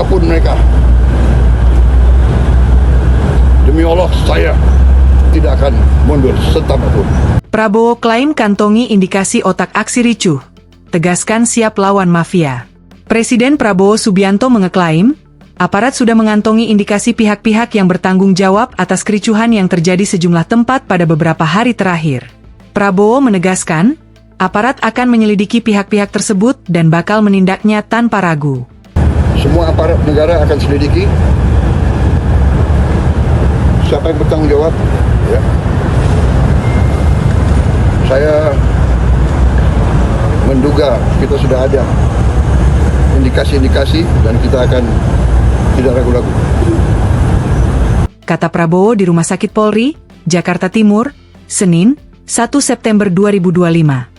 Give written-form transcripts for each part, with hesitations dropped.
apapun mereka. Demi Allah, saya tidak akan mundur setapapun. Prabowo klaim kantongi indikasi otak aksi ricuh. Tegaskan siap lawan mafia. Presiden Prabowo Subianto mengeklaim, aparat sudah mengantongi indikasi pihak-pihak yang bertanggung jawab atas kericuhan yang terjadi sejumlah tempat pada beberapa hari terakhir. Prabowo menegaskan, aparat akan menyelidiki pihak-pihak tersebut dan bakal menindaknya tanpa ragu. Semua aparat negara akan selidiki siapa yang bertanggung jawab. Ya. Saya menduga kita sudah ada indikasi-indikasi dan kita akan tidak ragu-ragu. Kata Prabowo di Rumah Sakit Polri, Jakarta Timur, Senin, 1 September 2025.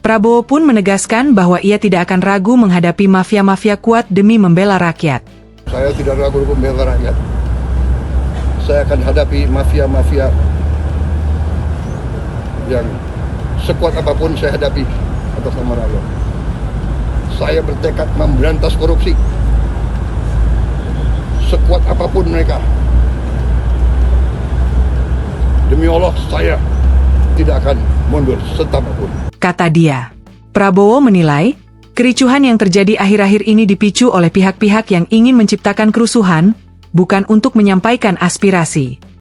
Prabowo pun menegaskan bahwa ia tidak akan ragu menghadapi mafia-mafia kuat demi membela rakyat. Saya tidak ragu-ragu membela rakyat. Saya akan hadapi mafia-mafia yang sekuat apapun saya hadapi atas nama rakyat. Saya bertekad memberantas korupsi. Sekuat apapun mereka. Demi Allah, saya tidak akan mundur setapapun. Kata dia. Prabowo menilai, kericuhan yang terjadi akhir-akhir ini dipicu oleh pihak-pihak yang ingin menciptakan kerusuhan, bukan untuk menyampaikan aspirasi.